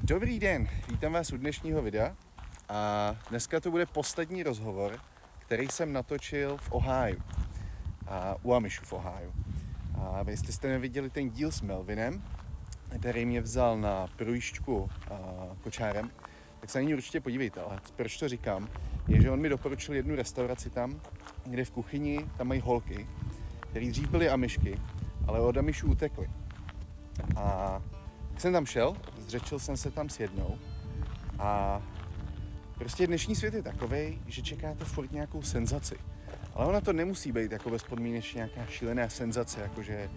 Dobrý den, vítám vás u dnešního videa a dneska to bude poslední rozhovor, který jsem natočil v Ohiu, u Amišů v Ohiu. A jestli jste neviděli ten díl s Melvinem, který mě vzal na projížďku kočárem, tak se na ní určitě podívejte, ale proč to říkám, je, že on mi doporučil jednu restauraci tam, kde v kuchyni tam mají holky, které dřív byly Amišky, ale od Amišů utekly. A tak jsem tam šel, zřečil jsem se tam s jednou a prostě dnešní svět je takovej, že čekáte furt nějakou senzaci. Ale ona to nemusí být jako bezpodmínečně nějaká šílená senzace, jakože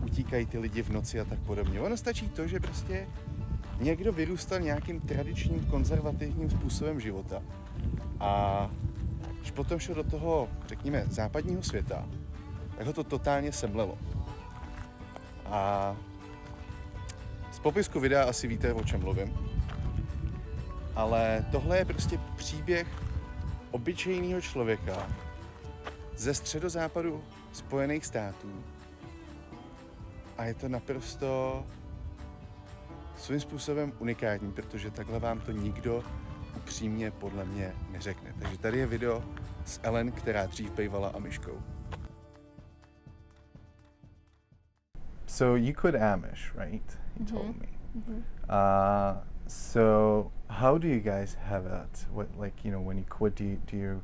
utíkají ty lidi v noci a tak podobně. Ono stačí to, že prostě někdo vyrůstal nějakým tradičním konzervativním způsobem života a když potom šel do toho, řekněme, západního světa, tak ho to totálně semlelo. A z popisku videa asi víte, o čem mluvím. Ale tohle je prostě příběh obyčejného člověka ze středozápadu Spojených států. A je to naprosto svým způsobem unikátní, protože takhle vám to nikdo upřímně podle mě neřekne. Takže tady je video s Ellen, která dřív bývala Amiškou. So you quit Amish, right? You told me. So how do you guys have it? What, like, you know, when you quit, do you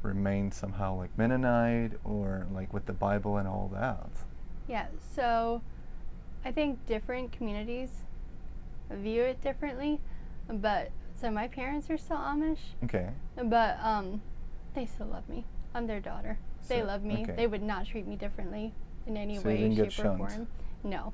remain somehow like Mennonite or like with the Bible and all that? Yeah, so I think different communities view it differently, but so my parents are still Amish. Okay. But they still love me. I'm their daughter. They So, love me. okay. They would not treat me differently in any So you way, didn't get shape, or shunned? form. No.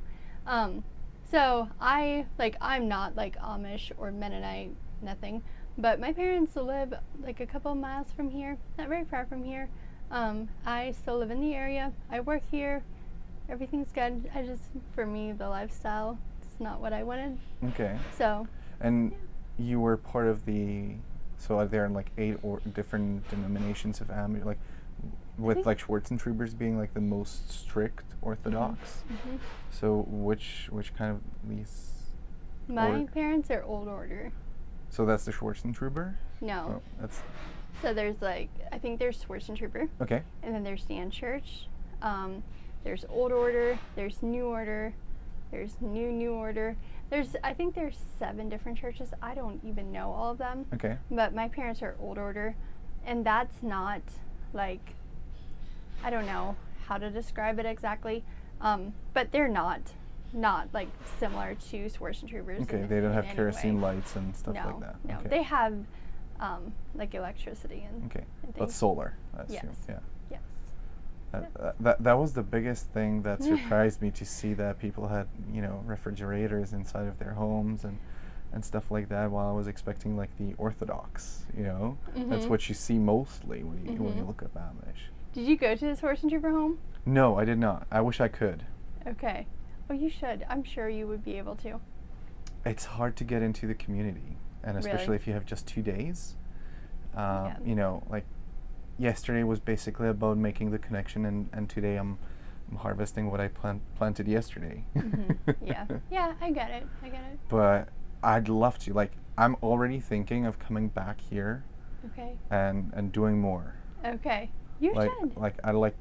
So I'm not like Amish or Mennonite, nothing. But my parents live like a couple miles from here, not very far from here. I still live in the area. I work here. Everything's good. For me, the lifestyle is not what I wanted. Okay. So. And you were part of so are there like 8 or different denominations of Amish, like with like Schwarzentroopers being like the most strict Orthodox? Mm-hmm. So which kind of these? My parents are Old Order. So that's the Schwarzentrooper? No. Oh, that's So there's I think there's Schwarzentrooper. okay. And then there's Stand Church. There's Old Order. There's New Order. There's New Order. I think there's 7 different churches. I don't even know all of them. Okay. But my parents are Old Order, and that's not like, I don't know how to describe it exactly, but they're not like similar to Schwarzentroopers. Okay, in, they don't in have any kerosene way. lights and stuff No, like that. no, Okay. they have like electricity and Okay, and but things. solar, I assume. Yes. Yeah. Yes. That was the biggest thing that surprised me, to see that people had, you know, refrigerators inside of their homes and stuff like that, while I was expecting like the Orthodox, you know. That's what you see mostly when you look up Amish. Did you go to this Schwarzentrooper home? No, I did not. I wish I could. Okay. Oh, you should. I'm sure you would be able to. It's hard to get into the community, and especially Really? if you have just 2 days. Yeah. You know, like yesterday was basically about making the connection, and today I'm harvesting what I planted yesterday. Yeah. Yeah, I get it. But I'd love to. Like, I'm already thinking of coming back here Okay. and doing more. Okay. You should. Like I like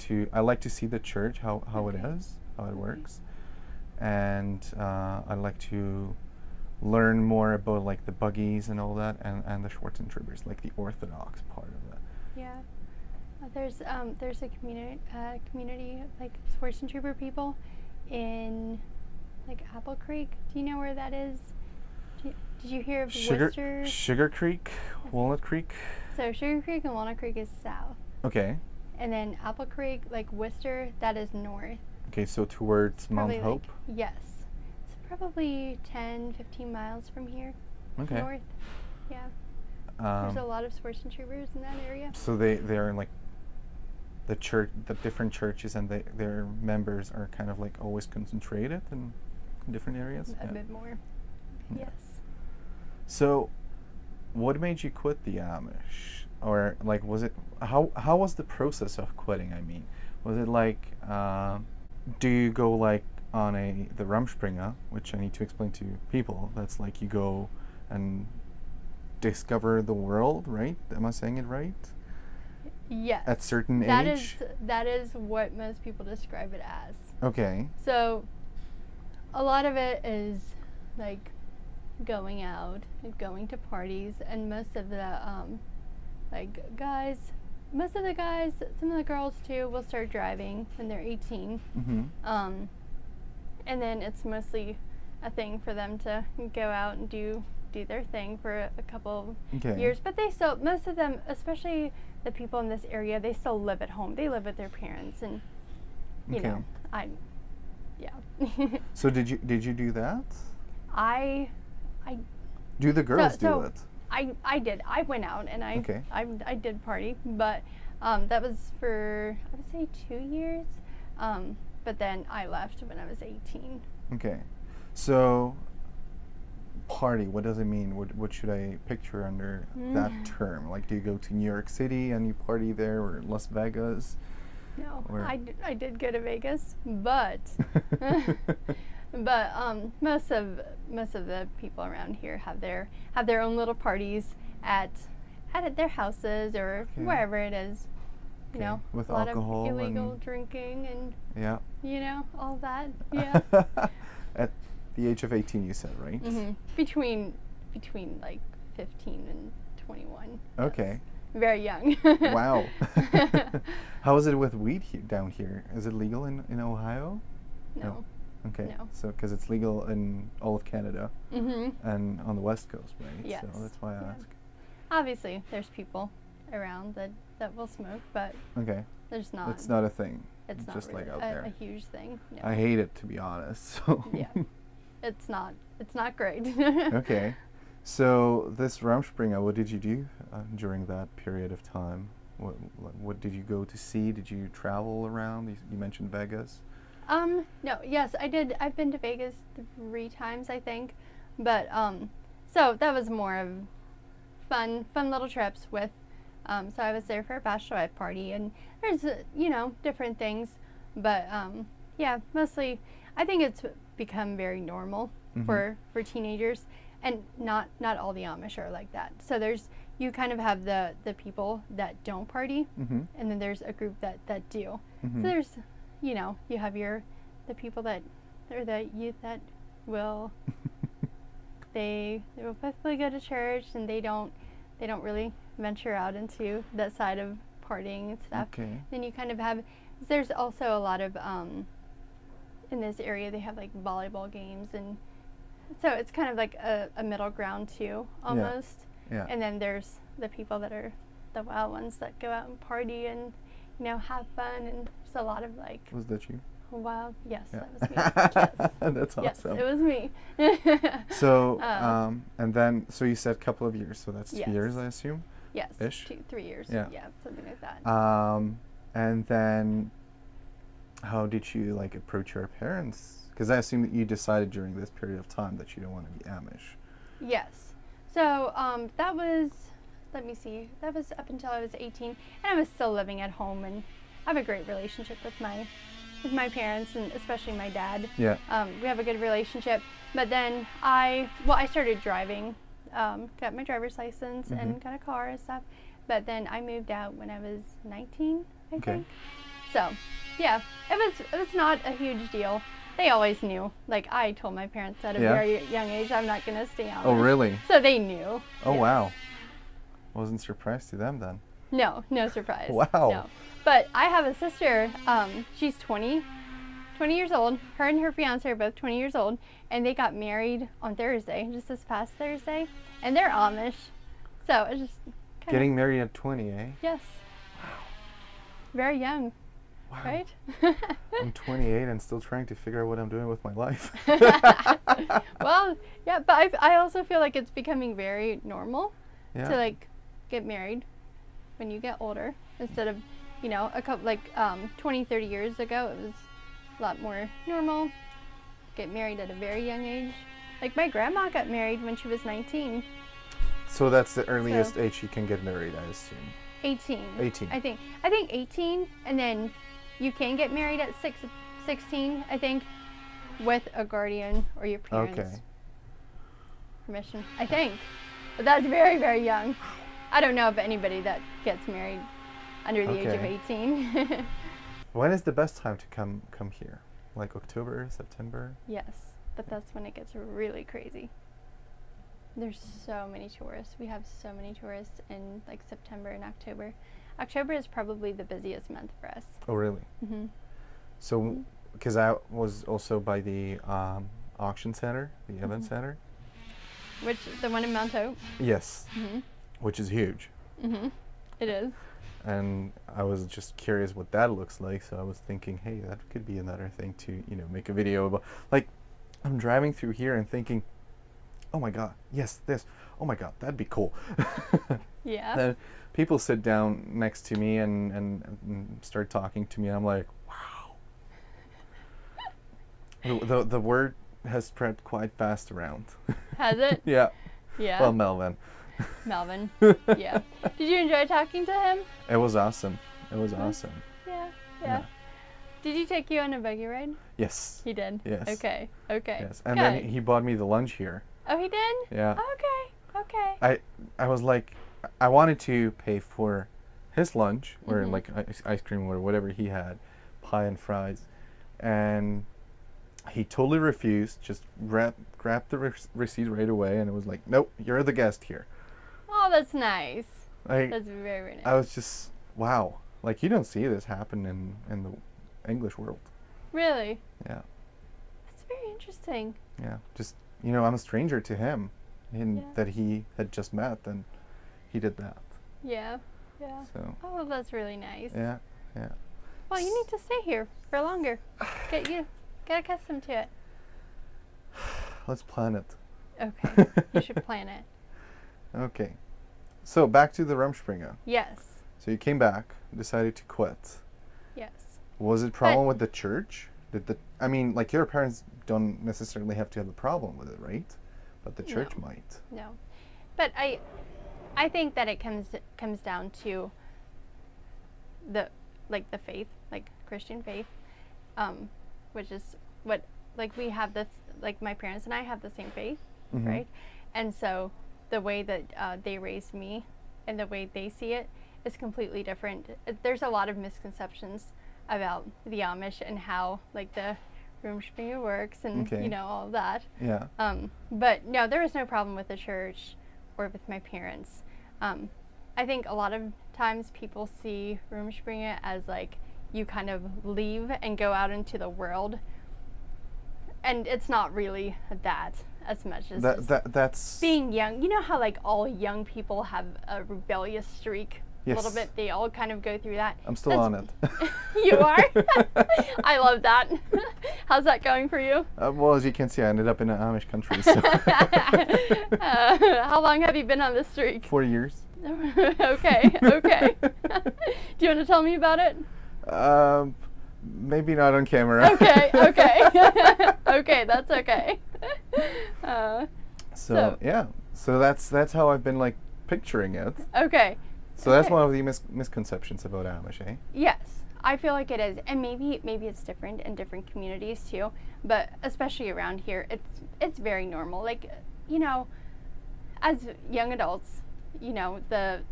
to see the church, how it Okay. is, how it works, and I'd like to learn more about like the buggies and all that, and the Schwarzentroopers, like the Orthodox part of it. Yeah. There's a community like Schwarzentrooper people in like Apple Creek. Do you know where that is? Did you hear of Worcester? Sugar Creek, Walnut Creek. So Sugar Creek and Walnut Creek is south. Okay. And then Apple Creek, like Worcester, that is north. Okay, so towards Mount Probably Hope. yes. It's probably 10, 15 miles from here. Okay. North. Yeah. There's a lot of Schwarzentroopers in that area. So they're like the different churches, and their members are kind of like always concentrated in different areas. A bit more. Yeah. Yes. So, what made you quit the Amish? Or like, was it how was the process of quitting? I mean, was it like, do you go like on the Rumspringa, which I need to explain to people. That's like you go and discover the world, right? Am I saying it right? Yes. At certain age? That is what most people describe it as. Okay. So a lot of it is like going out and going to parties, and most of the most of the guys, some of the girls too, will start driving when they're 18. Mm-hmm. And then it's mostly a thing for them to go out and do their thing for a couple years. But they still, most of them, especially the people in this area, they still live at home. They live with their parents, and you know, yeah. So did you do that? I do the girls do it? I did. I went out and I did party, but that was for, I would say, 2 years. But then I left when I was 18. Okay. So party, what does it mean? What should I picture under that term? Like, do you go to New York City and you party there, or Las Vegas? No, I did go to Vegas, but but most of the people around here have their own little parties at their houses or wherever it is. You know, with a lot alcohol of illegal and drinking and you know, all that. Yeah. At the age of 18, you said, right? Mm-hmm. Between like 15 and 21. Okay. Yes. Very young. Wow. How is it with weed down here? Is it legal in Ohio? No. Okay. No. So, because it's legal in all of Canada and on the West Coast, right? Yes. So that's why I ask. Obviously, there's people around that will smoke, but there's not. It's not a thing. It's not just really like out there. a huge thing. No. I hate it, to be honest. So. Yeah. It's not great. Okay. So this Rumspringa, what did you do during that period of time? What did you go to see? Did you travel around? You mentioned Vegas. No. Yes, I did. I've been to Vegas 3 times, I think. But so that was more of fun little trips with. So I was there for a bachelorette party, and there's different things, but yeah, mostly I think it's become very normal for teenagers, and not all the Amish are like that. So you kind of have the people that don't party, and then there's a group that do. So there's you have the people that or the youth that will they will faithfully go to church, and they don't really venture out into that side of partying and stuff. Okay. Then you kind of have, there's also a lot of in this area they have like volleyball games, and so it's kind of like a middle ground too, almost. Yeah. And then there's the people that are the wild ones that go out and party and have fun, and there's a lot of like. Was that you? Wild, yes, that was me. Yes. That's awesome. Yes, it was me. So and then you said a couple of years, so that's 2 years, I assume. Yes. Ish? 3 years. Yeah. Yeah, something like that. And then how did you like approach your parents? Because I assume that you decided during this period of time that you don't want to be Amish. Yes. So that was, let me see, that was up until I was 18, and I was still living at home, and I have a great relationship with my parents, and especially my dad. Yeah. We have a good relationship. But then I started driving, got my driver's license and got a car and stuff. But then I moved out when I was 19, I think. So, yeah, it was not a huge deal. They always knew. Like, I told my parents at a very young age, I'm not going to stay Amish. Oh, really? So they knew. Oh, wow. Wasn't surprised to them then. No surprise. Wow. No. But I have a sister, she's 20 years old. Her and her fiance are both 20 years old, and they got married on Thursday, just this past Thursday, and they're Amish. So it's just kind Getting married at 20, eh? Yes. Wow. Very young. Wow. Right? I'm 28 and still trying to figure out what I'm doing with my life. Well, yeah, but I also feel like it's becoming very normal to like get married when you get older, instead of a couple 20-30 years ago it was a lot more normal. Get married at a very young age. Like my grandma got married when she was 19. So that's the earliest age you can get married, I assume. 18. 18. I think 18, and then you can get married at 16, I think. with a guardian or your parents' Okay. permission, I think. But that's very, very young. I don't know of anybody that gets married under the age of Okay. 18. When is the best time to come here? Like October, September? Yes, but that's when it gets really crazy. There's so many tourists. We have so many tourists in like September and October. October is probably the busiest month for us. Oh, really? Mm-hmm. So, because I was also by the auction center, the event center. Which, the one in Mount Hope? Yes, Mm-hmm. which is huge. Mm-hmm. It is. And I was just curious what that looks like, so I was thinking, hey, that could be another thing to, you know, make a video about. Like, I'm driving through here and thinking, oh my God, yes, this. Oh my God, that'd be cool. Yeah. Then people sit down next to me and start talking to me, and I'm like, wow. The word has spread quite fast around. Has it? Yeah. Yeah. Well, Melvin. Melvin. Yeah. Did you enjoy talking to him? It was awesome. It was awesome. Yeah. Yeah. Yeah. Did he take you on a buggy ride? Yes. He did? Yes. Okay. Okay. Yes. And Good. then he bought me the lunch here. Oh, he did? Yeah. Okay. Okay. I was like, I wanted to pay for his lunch, or like ice cream or whatever he had, pie and fries, and he totally refused. Just grabbed the receipt right away, and it was like, nope, you're the guest here. Oh, that's nice. Like, That's very, very nice. I was just, wow. Like, you don't see this happen in the English world. Really? Yeah. That's very interesting. Yeah. Just, you know, I'm a stranger to him, and Yeah. that he had just met, and he did that. Yeah. Yeah. So, Oh, well, that's really nice. yeah. Yeah. Well, you need to stay here for longer. Get accustomed to it. Let's plan it. Okay. You should plan it. Okay. So back to the Rumspringa. Yes. So you came back, decided to quit. Yes. Was it problem with the church? I mean, like, your parents don't necessarily have to have a problem with it, right? But the church No. might. No. But I think that it comes down to the faith, like Christian faith, which is what, like, we have this, like, my parents and I have the same faith, Mhm. right? And so the way that they raised me and the way they see it is completely different. There's a lot of misconceptions about the Amish and how, like, the Rumspringa works and Okay. you know, all of that. Yeah. But no, there was no problem with the church or with my parents. I think a lot of times people see Rumspringa as, like, you kind of leave and go out into the world, and it's not really that as much as just that's being young. You know how, like, all young people have a rebellious streak a little Yes. bit? They all kind of go through that. I'm still on it. You are? I love that. How's that going for you? Well, as you can see, I ended up in an Amish country, so How long have you been on this streak? 4 years. Okay. Do you want to tell me about it? Maybe not on camera. Okay. Okay, that's okay. So yeah, so that's how I've been, like, picturing it. Okay. So that's Okay. one of the misconceptions about Amish, eh? Yes, I feel like it is, and maybe it's different in different communities too. But especially around here, it's very normal. Like, you know, as young adults, you know, the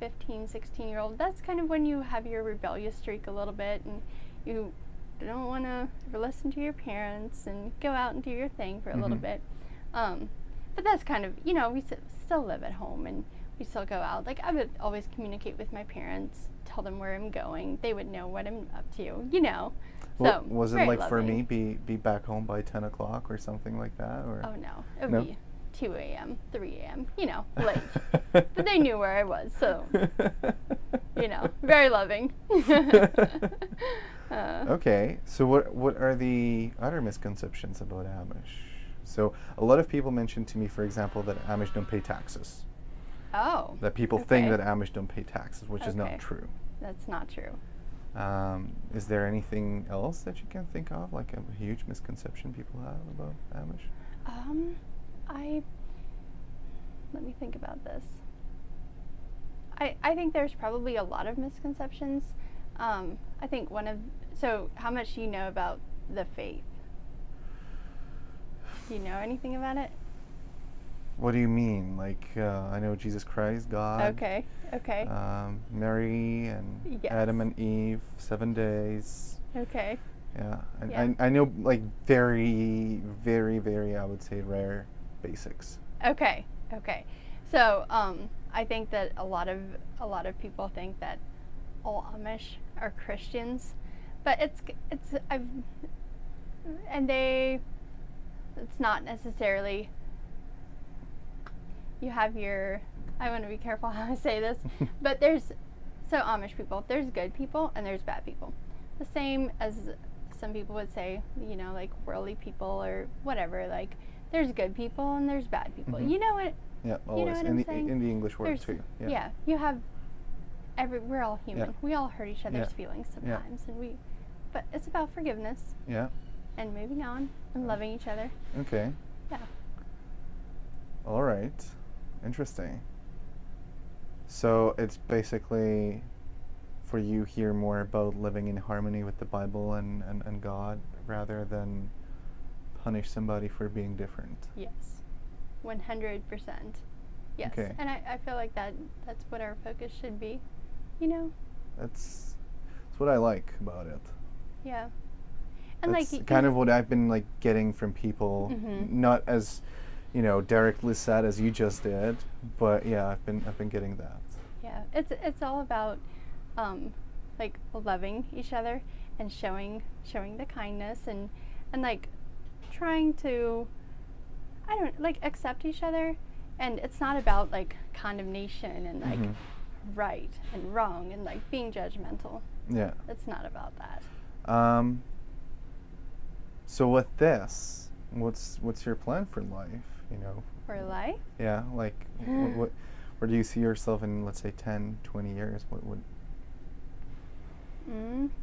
15, 16-year-old, that's kind of when you have your rebellious streak a little bit, and you don't want to listen to your parents and go out and do your thing for a little bit. But that's kind of, you know, we still live at home and we still go out. Like, I would always communicate with my parents, tell them where I'm going. They would know what I'm up to, you know. So Was it very like for loving. me, be back home by 10 o'clock or something like that? Or Oh no, it would No? be 2 a.m., 3 a.m., you know, late. But they knew where I was, so, you know, very loving. Okay, so what are the other misconceptions about Amish? So a lot of people mention to me, for example, that Amish don't pay taxes. Oh, That people think Okay. that Amish don't pay taxes, which is Okay. not true. that's not true. Is there anything else that you can think of, like a huge misconception people have about Amish? Let me think about this. I think there's probably a lot of misconceptions. I think so how much do you know about the faith? Do you know anything about it? What do you mean? Like, I know Jesus Christ, God. Okay. Okay. Mary and Yes. Adam and Eve, 7 days. Okay. Yeah. Yeah. I know, like, very, very, very, I would say, rare basics. Okay. Okay. So, I think that a lot of people think that all Amish are Christians, but it's not necessarily. You have your, I want to be careful how I say this, but so Amish people, there's good people and there's bad people. The same as some people would say, you know, like worldly people or whatever, like there's good people and there's bad people. You know what? Yeah, always. You know what I'm saying? In the English word too. Yeah, you have we're all human. Yeah. We all hurt each other's Yeah. feelings sometimes, but it's about forgiveness Yeah. and moving on and loving each other. Okay. Yeah. All right. Interesting. So it's basically for you here more about living in harmony with the Bible and God rather than punish somebody for being different. Yes. 100%. Yes. Okay. And I feel like that's what our focus should be. You know? That's what I like about it. Yeah. And That's like kind of what I've been like getting from people, not as, you know, directly said as you just did, but yeah, I've been getting that. Yeah. It's all about like loving each other and showing the kindness and like trying to accept each other, and it's not about like condemnation and like right and wrong and like being judgmental. Yeah. It's not about that. So with this, what's your plan for life? You know. For life? Yeah, like what where do you see yourself in, let's say, 10, 20 years? What would?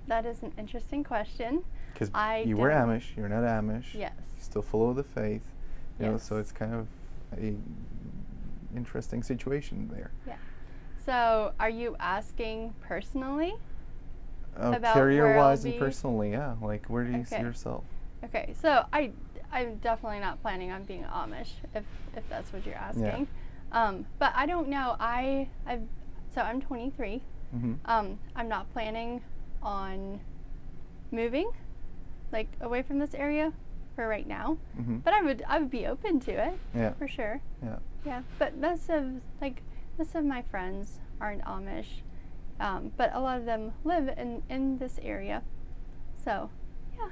That is an interesting question. Because you were Amish, you're not Amish. Yes. You still follow the faith. You know, Yes. so it's kind of a interesting situation there. Yeah. So, are you asking personally? About Career-wise where and I'll be? personally, yeah. Like, where do you see Okay. yourself? Okay, so I'm definitely not planning on being Amish, if that's what you're asking. But I don't know. So I'm 23. I'm not planning on moving, like away from this area, for right now. But I would be open to it. Yeah. For sure. Yeah. Yeah. But most of my friends aren't Amish, but a lot of them live in this area. So, yeah.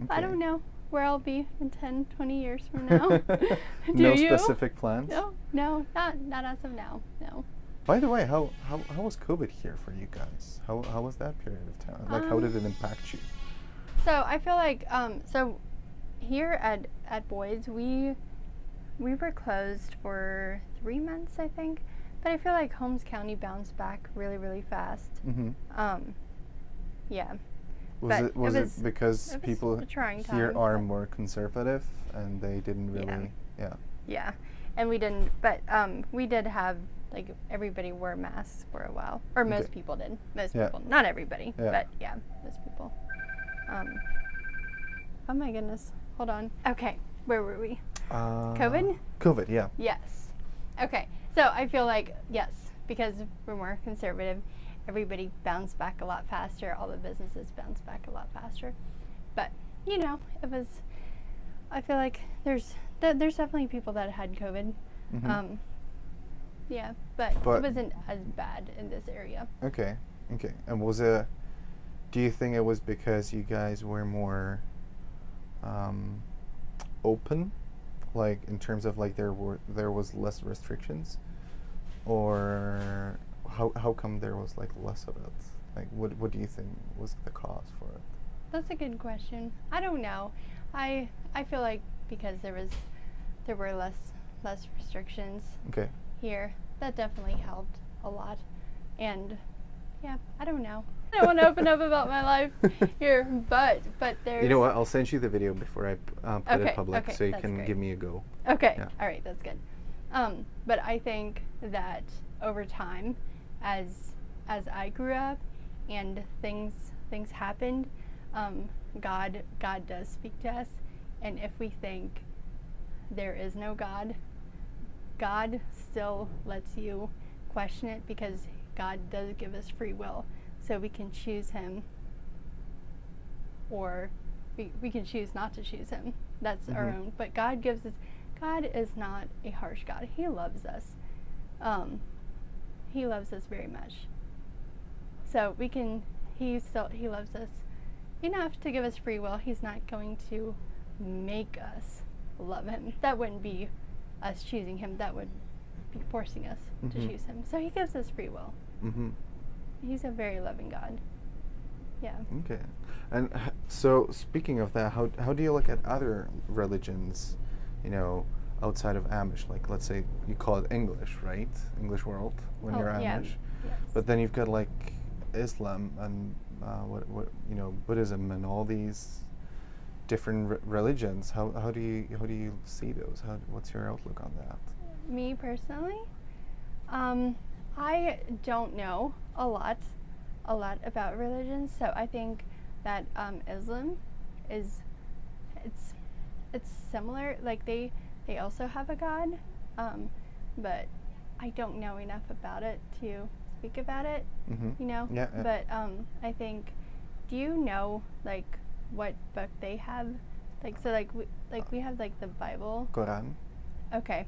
I don't know where I'll be in 10, 20 years from now. Do No you? specific plans? No, not as of now. No. By the way, how was COVID here for you guys? How was that period of time? Like, how did it impact you? So I feel like so here at Boyd's we were closed for 3 months, I think, but I feel like Holmes County bounced back really fast. Yeah. Was it because it was people a trying here time, are but- more conservative and they didn't really? Yeah, and we didn't, but we did have, like, everybody wore masks for a while, or most Okay. people did. Most Yeah. people, not everybody, Yeah. but yeah, most people. Oh my goodness, hold on. Okay, where were we? COVID? COVID, yeah. Yes. Okay, so I feel like, yes, because we're more conservative, everybody bounced back a lot faster, all the businesses bounced back a lot faster. But, you know, I feel like there's definitely people that had COVID. Yeah, but it wasn't as bad in this area. Okay. And do you think it was because you guys were more open, like in terms of like there was less restrictions, or how come there was like less of it? Like what do you think was the cause for it? That's a good question. I don't know. I feel like because there were less restrictions here, that definitely helped a lot. And yeah, I don't know. I don't want to open up about my life here, but there's. You know what? I'll send you the video before I put it public, okay, so you that's can great. give me a go. Okay. Yeah. All right, that's good. But I think that over time, as I grew up and things happened, God does speak to us, and if we think there is no God, God still lets you question it, because God does give us free will, so we can choose him, or we can choose not to choose him. That's our own. But God gives us, God is not a harsh God. He loves us. He loves us very much. So we can, he loves us enough to give us free will. He's not going to make us love him. That wouldn't be us choosing him. That would be forcing us to choose him. So he gives us free will. He's a very loving God. Yeah. Okay. And so, speaking of that, how do you look at other religions, you know, outside of Amish? Like, let's say you call it English, right? English world when you're Amish. Yeah. Yes. But then you've got like Islam and what you know, Buddhism and all these different religions. How do you see those? What's your outlook on that? Me personally, I don't know a lot about religions, so I think that Islam is it's similar. Like they also have a God, but I don't know enough about it to speak about it. You know. Yeah. But I think, do you know like what book they have? Like so we have like the Bible. Quran. Okay.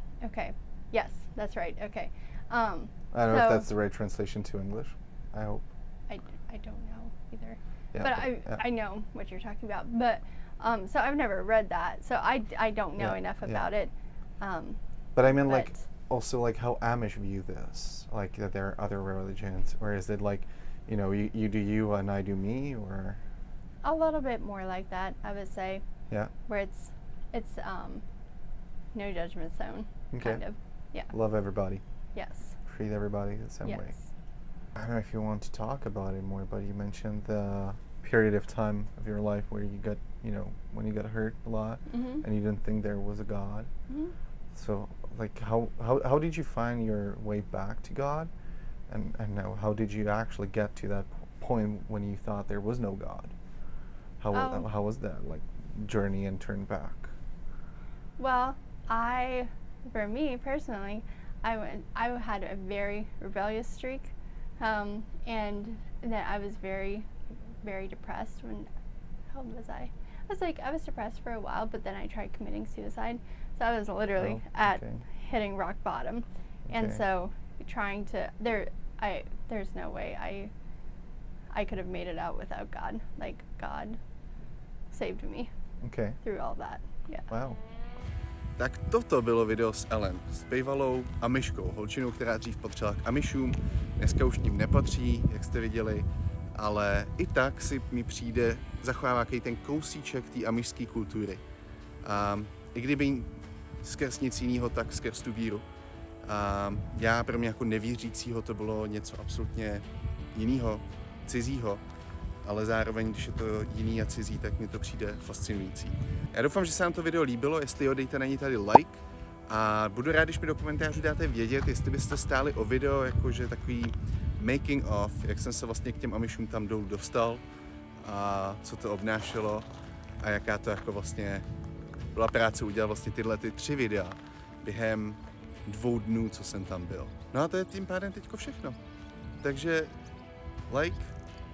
Yes, that's right. Okay. I don't know if that's the right translation to English. I hope. I don't know either. Yeah, but I know what you're talking about. But so I've never read that, so I don't know enough about it. But I mean, like, also like how Amish view this, like that there are other religions, or is it like, you know, you do you and I do me, or? A little bit more like that, I would say. Yeah. Where it's no judgment zone. Okay. Kind of. Yeah. Love everybody. Yes. Treat everybody the same way. I don't know if you want to talk about it more, but you mentioned the period of time of your life where you got, you know, when you got hurt a lot and you didn't think there was a God. So, like, how did you find your way back to God? And now, how did you actually get to that point when you thought there was no God? How was that, like, journey and turn back? Well, for me personally, I had a very rebellious streak, and that I was very, very depressed when, how old was I? I was depressed for a while, but then I tried committing suicide. So I was literally hitting rock bottom. And so trying to, there's no way I could have made it out without God. Like, God saved me through all that. Yeah. Wow. Tak toto bylo video s Ellen, s bývalou Amiškou, holčinou, která dřív patřila k Amišům, dneska už ním nepatří, jak jste viděli, ale i tak si mi přijde, zachovává ten kousíček té amišské kultury. A i kdyby skrz nic jiného, tak skrz tu víru. A pro mě jako nevěřícího to bylo něco absolutně jiného, cizího, ale zároveň, když je to jiný a cizí, tak mi to přijde fascinující. Já doufám, že se vám to video líbilo, jestli jo, dejte na ní tady like a budu rád, když mi do komentářů dáte vědět, jestli byste stáli o video, jakože takový making of, jak jsem se vlastně k těm Amišům tam dolů dostal a co to obnášelo a jaká to jako vlastně byla práce udělat vlastně tyhle 3 videa během 2 dnů, co jsem tam byl. No a to je tím pádem teďko všechno. Takže like,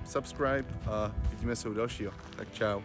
subscribe a vidíme se u dalšího. Tak čau.